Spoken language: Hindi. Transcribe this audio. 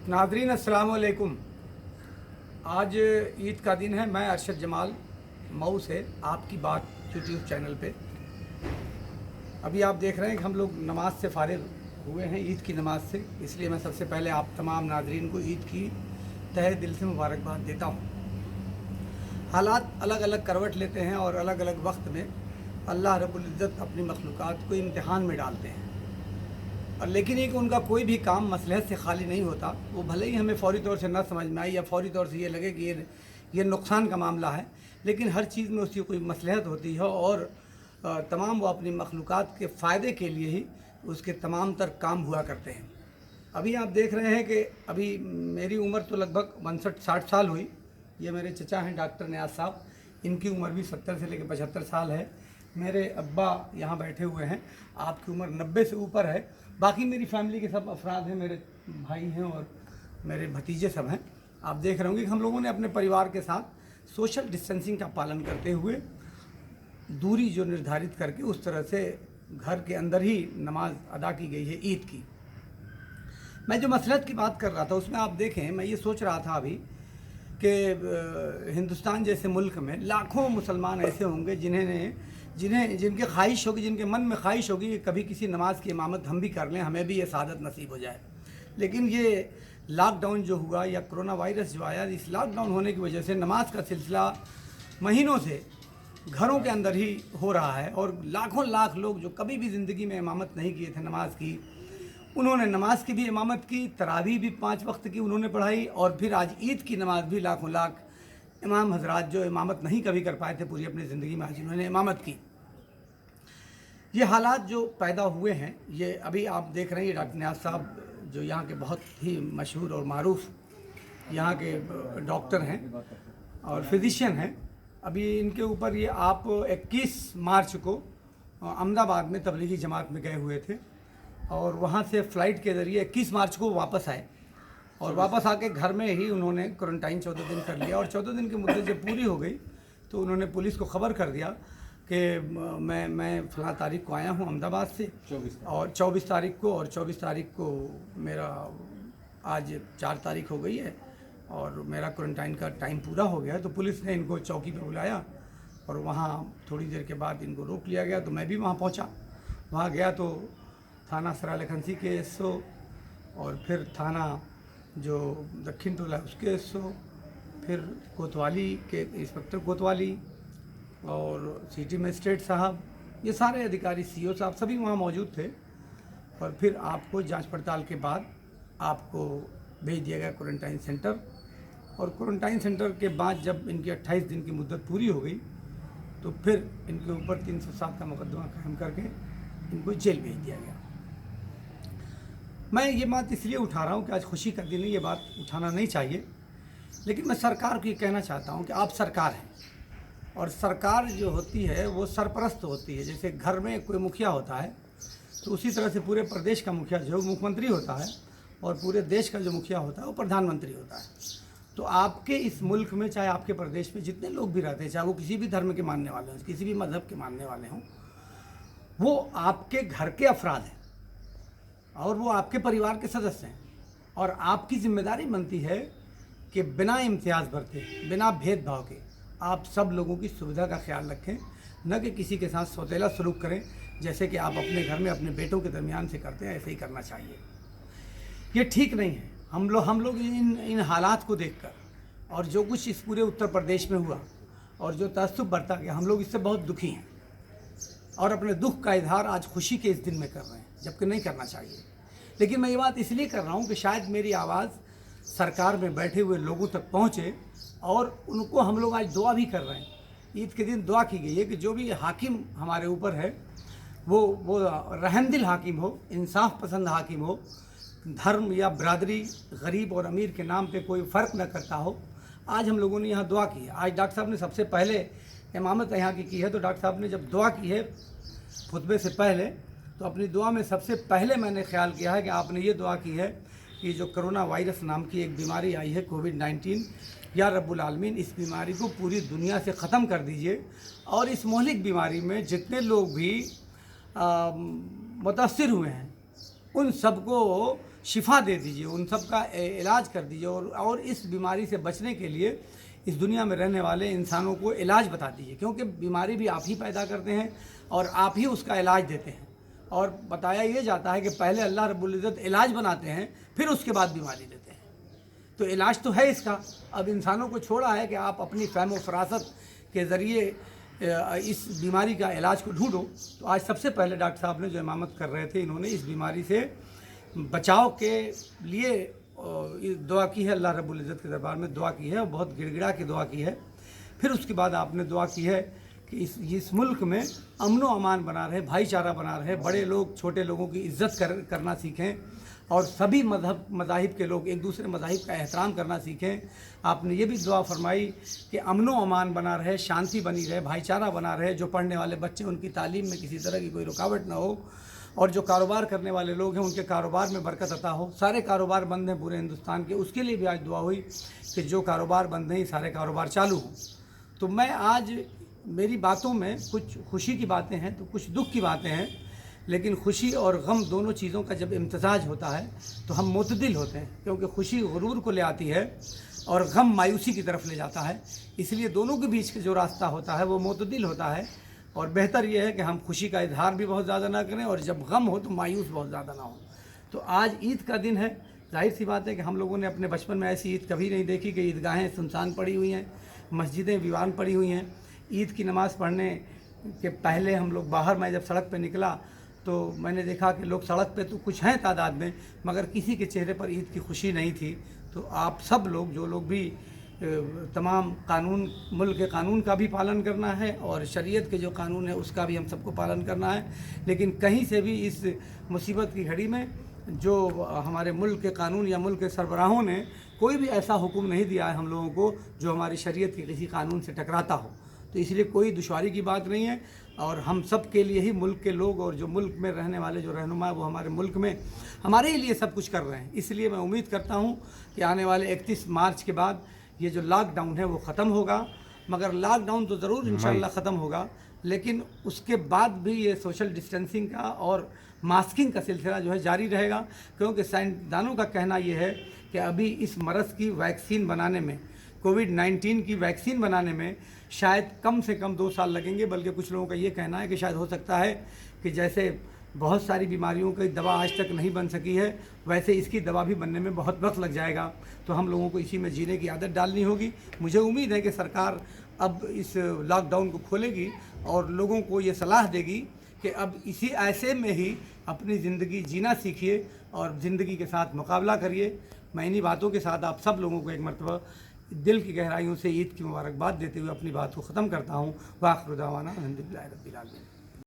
नाज़रीन अस्सलाम वालेकुम। आज ईद का दिन है। मैं अरशद जमाल मऊ से आपकी बात यूट्यूब चैनल पे। अभी आप देख रहे हैं कि हम लोग नमाज से फारिग हुए हैं, ईद की नमाज से। इसलिए मैं सबसे पहले आप तमाम नाज़रीन को ईद की तहे दिल से मुबारकबाद देता हूँ। हालात अलग अलग करवट लेते हैं और अलग अलग वक्त में अल्लाह रब्बुल इज़्ज़त अपनी मखलूक़ात को इम्तिहान में डालते हैं। और लेकिन एक उनका कोई भी काम मसलहत से खाली नहीं होता। वो भले ही हमें फ़ौरी तौर से ना समझ में आए या फ़ौरी तौर से ये लगे कि ये नुकसान का मामला है, लेकिन हर चीज़ में उसकी कोई मसलहत होती है और तमाम वो अपनी मखलूक़ात के फ़ायदे के लिए ही उसके तमाम तर काम हुआ करते हैं। अभी आप देख रहे हैं कि अभी मेरी उम्र तो लगभग 62-60 साल हुई। ये मेरे चचा हैं डॉक्टर नियाज़ साहब, इनकी उम्र भी 70 से लेकर 75 साल है। मेरे अब्बा यहाँ बैठे हुए हैं, आपकी उम्र 90 से ऊपर है। बाकी मेरी फैमिली के सब अफराद हैं, मेरे भाई हैं और मेरे भतीजे सब हैं। आप देख रहे होंगे कि हम लोगों ने अपने परिवार के साथ सोशल डिस्टेंसिंग का पालन करते हुए दूरी जो निर्धारित करके उस तरह से घर के अंदर ही नमाज अदा की गई है ईद की। मैं जो मसलहत की बात कर रहा था उसमें आप देखें, मैं ये सोच रहा था अभी कि हिंदुस्तान जैसे मुल्क में लाखों मुसलमान ऐसे होंगे जिनके ख्वाहिश होगी, जिनके मन में ख्वाहिश होगी कि कभी किसी नमाज की इमामत हम भी कर लें, हमें भी ये सादत नसीब हो जाए। लेकिन ये लॉकडाउन जो हुआ या कोरोना वायरस जो आया, इस लॉकडाउन होने की वजह से नमाज का सिलसिला महीनों से घरों के अंदर ही हो रहा है और लाखों लाख लोग जो कभी भी ज़िंदगी में इमामत नहीं किए थे नमाज की, उन्होंने नमाज की भी इमामत की, तरावी भी 5 वक्त की उन्होंने पढ़ाई और फिर आज ईद की नमाज भी लाखों लाख इमाम हजरात जो इमामत नहीं कभी कर पाए थे पूरी अपनी ज़िंदगी में, आज उन्होंने इमामत की। ये हालात जो पैदा हुए हैं, ये अभी आप देख रहे हैं डॉक्टर नियाज़ साहब जो यहाँ के बहुत ही मशहूर और मारूफ यहाँ के डॉक्टर हैं और फिजिशियन हैं। अभी इनके ऊपर ये आप 21 मार्च को अहमदाबाद में तबलीगी जमात में गए हुए थे और वहाँ से फ़्लाइट के ज़रिए 21 मार्च को वापस आए और वापस आके घर में ही उन्होंने क्वारंटाइन 14 दिन कर लिया और 14 दिन की मुद्दत जब पूरी हो गई तो उन्होंने पुलिस को ख़बर कर दिया कि मैं फ़लाँ तारीख को आया हूँ अहमदाबाद से 24 तारीख को और 24 तारीख को मेरा आज 4 तारीख हो गई है और मेरा क्वारंटाइन का टाइम पूरा हो गया है। तो पुलिस ने इनको चौकी पे बुलाया और वहाँ थोड़ी देर के बाद इनको रोक लिया गया। तो मैं भी वहाँ पहुँचा, वहाँ गया तो थाना सरालेखनसी के एसओ और फिर थाना जो दक्षिण टोला उसके एसओ, फिर कोतवाली के इंस्पेक्टर कोतवाली और सिटी मजिस्ट्रेट साहब, ये सारे अधिकारी सीओ साहब सभी वहाँ मौजूद थे। और फिर आपको जांच पड़ताल के बाद आपको भेज दिया गया क्वारंटाइन सेंटर और क्वारंटाइन सेंटर के बाद जब इनकी 28 दिन की मुद्दत पूरी हो गई तो फिर इनके ऊपर 307 का मुकदमा कायम करके इनको जेल भेज दिया गया। मैं ये बात इसलिए उठा रहा हूँ कि आज खुशी का दिन है, ये बात उठाना नहीं चाहिए, लेकिन मैं सरकार को ये कहना चाहता हूँ कि आप सरकार हैं और सरकार जो होती है वो सरपरस्त होती है। जैसे घर में कोई मुखिया होता है तो उसी तरह से पूरे प्रदेश का मुखिया जो मुख्यमंत्री होता है और पूरे देश का जो मुखिया होता है वो प्रधानमंत्री होता है। तो आपके इस मुल्क में चाहे आपके प्रदेश में जितने लोग भी रहते हैं, चाहे वो किसी भी धर्म के मानने वाले हों, किसी भी मज़हब के मानने वाले हों, वो आपके घर के अफराद हैं और वो आपके परिवार के सदस्य हैं और आपकी जिम्मेदारी बनती है कि बिना इम्तियाज़ बरते, बिना भेदभाव के आप सब लोगों की सुविधा का ख्याल रखें, न कि किसी के साथ सौतेला सलूक करें जैसे कि आप अपने घर में अपने बेटों के दरमियान से करते हैं, ऐसे ही करना चाहिए। ये ठीक नहीं है। हम लोग इन हालात को देखकर और जो कुछ इस पूरे उत्तर प्रदेश में हुआ और जो तअस्सुब बरता गया, हम लोग इससे बहुत दुखी हैं और अपने दुख का इजहार आज खुशी के इस दिन में कर रहे हैं, जबकि नहीं करना चाहिए। लेकिन मैं ये बात इसलिए कर रहा हूँ कि शायद मेरी आवाज़ सरकार में बैठे हुए लोगों तक पहुँचे और उनको हम लोग आज दुआ भी कर रहे हैं। ईद के दिन दुआ की गई है कि जो भी हाकिम हमारे ऊपर है वो रहमदिल हाकिम हो, इंसाफ पसंद हाकिम हो, धर्म या बरादरी, गरीब और अमीर के नाम पे कोई फ़र्क न करता हो। आज हम लोगों ने यहाँ दुआ की है। आज डॉक्टर साहब ने सबसे पहले इमामत यहाँ की है, तो डॉक्टर साहब ने जब दुआ की है खुतबे से पहले, तो अपनी दुआ में सबसे पहले मैंने ख्याल किया है कि आपने ये दुआ की है कि जो कोरोना वायरस नाम की एक बीमारी आई है कोविड-19, या रब्बुल आलमीन इस बीमारी को पूरी दुनिया से ख़त्म कर दीजिए और इस मोहलिक बीमारी में जितने लोग भी मुतासिर हुए हैं उन सबको शिफा दे दीजिए, उन सब का इलाज कर दीजिए, और इस बीमारी से बचने के लिए इस दुनिया में रहने वाले इंसानों को इलाज बता दीजिए, क्योंकि बीमारी भी आप ही पैदा करते हैं और आप ही उसका इलाज देते हैं। और बताया ये जाता है कि पहले अल्लाह रब्बुल इज़्ज़त इलाज बनाते हैं, फिर उसके बाद बीमारी देते हैं। तो इलाज तो है इसका, अब इंसानों को छोड़ा है कि आप अपनी फ़हम व फरासत के ज़रिए इस बीमारी का इलाज को ढूंढो। तो आज सबसे पहले डॉक्टर साहब ने जो इमामत कर रहे थे, इन्होंने इस बीमारी से बचाव के लिए दुआ की है, अल्लाह रब्बुल इज़्ज़त के दरबार में दुआ की है, और बहुत गिड़गिड़ा के दुआ की है। फिर उसके बाद आपने दुआ की है कि इस मुल्क में अमन व अमान बना रहे, भाईचारा बना रहे, बड़े लोग छोटे लोगों की इज़्ज़त करना सीखें, और सभी मज़ाहिब के लोग एक दूसरे मज़ाहिब का एहतराम करना सीखें। आपने ये भी दुआ फरमाई कि अमन व अमान बना रहे, शांति बनी रहे, भाईचारा बना रहे, जो पढ़ने वाले बच्चे उनकी तालीम में किसी तरह की कोई रुकावट ना हो, और जो कारोबार करने वाले लोग हैं उनके कारोबार में बरकत अता हो। सारे कारोबार बंद हैं पूरे हिंदुस्तान के, उसके लिए भी आज दुआ हुई कि जो कारोबार बंद हैं सारे कारोबार चालू हों। तो मैं आज, मेरी बातों में कुछ खुशी की बातें हैं तो कुछ दुख की बातें हैं, लेकिन खुशी और गम दोनों चीज़ों का जब इम्तजाज होता है तो हम मुतदिल होते हैं, क्योंकि खुशी गुरूर को ले आती है और गम मायूसी की तरफ ले जाता है। इसलिए दोनों के बीच का जो रास्ता होता है वो मुतदिल होता है, और बेहतर ये है कि हम खुशी का इजहार भी बहुत ज़्यादा ना करें, और जब गम हो तो मायूस बहुत ज़्यादा ना हो। तो आज ईद का दिन है, जाहिर सी बात है कि हम लोगों ने अपने बचपन में ऐसी ईद कभी नहीं देखी कि ईदगाहें सुनसान पड़ी हुई हैं, मस्जिदें वीरान पड़ी हुई हैं। ईद की नमाज़ पढ़ने के पहले हम लोग बाहर, मैं जब सड़क पे निकला तो मैंने देखा कि लोग सड़क पे तो कुछ हैं तादाद में, मगर किसी के चेहरे पर ईद की खुशी नहीं थी। तो आप सब लोग, जो लोग भी तमाम कानून, मुल्क के कानून का भी पालन करना है और शरीयत के जो कानून है उसका भी हम सबको पालन करना है। लेकिन कहीं से भी इस मुसीबत की घड़ी में जो हमारे मुल्क के कानून या मुल्क के सरबराहों ने कोई भी ऐसा हुक्म नहीं दिया है हम लोगों को जो हमारी शरीयत के किसी कानून से टकराता हो। तो इसलिए कोई दुश्वारी की बात नहीं है, और हम सब के लिए ही मुल्क के लोग और जो मुल्क में रहने वाले जो रहनुमा वो हमारे मुल्क में हमारे ही लिए सब कुछ कर रहे हैं। इसलिए मैं उम्मीद करता हूँ कि आने वाले 31 मार्च के बाद ये जो लॉकडाउन है वो ख़त्म होगा। मगर लॉकडाउन तो ज़रूर इंशाल्लाह ख़त्म होगा, लेकिन उसके बाद भी ये सोशल डिस्टेंसिंग का और मास्किंग का सिलसिला जो है जारी रहेगा, क्योंकि साइंसदानों का कहना ये है कि अभी इस मरज़ की वैक्सीन बनाने में, कोविड-19 की वैक्सीन बनाने में शायद कम से कम 2 साल लगेंगे। बल्कि कुछ लोगों का ये कहना है कि शायद हो सकता है कि जैसे बहुत सारी बीमारियों की दवा आज तक नहीं बन सकी है, वैसे इसकी दवा भी बनने में बहुत वक्त लग जाएगा। तो हम लोगों को इसी में जीने की आदत डालनी होगी। मुझे उम्मीद है कि सरकार अब इस लॉकडाउन को खोलेगी और लोगों को ये सलाह देगी कि अब इसी ऐसे में ही अपनी ज़िंदगी जीना सीखिए और ज़िंदगी के साथ मुकाबला करिए। मैं इन्हीं बातों के साथ आप सब लोगों को एक मरतबा दिल की गहराइयों से ईद की मुबारकबाद देते हुए अपनी बात को ख़त्म करता हूँ। वाखिर दावाना अल्हम्दुलिल्लाहि रब्बिल आलमीन।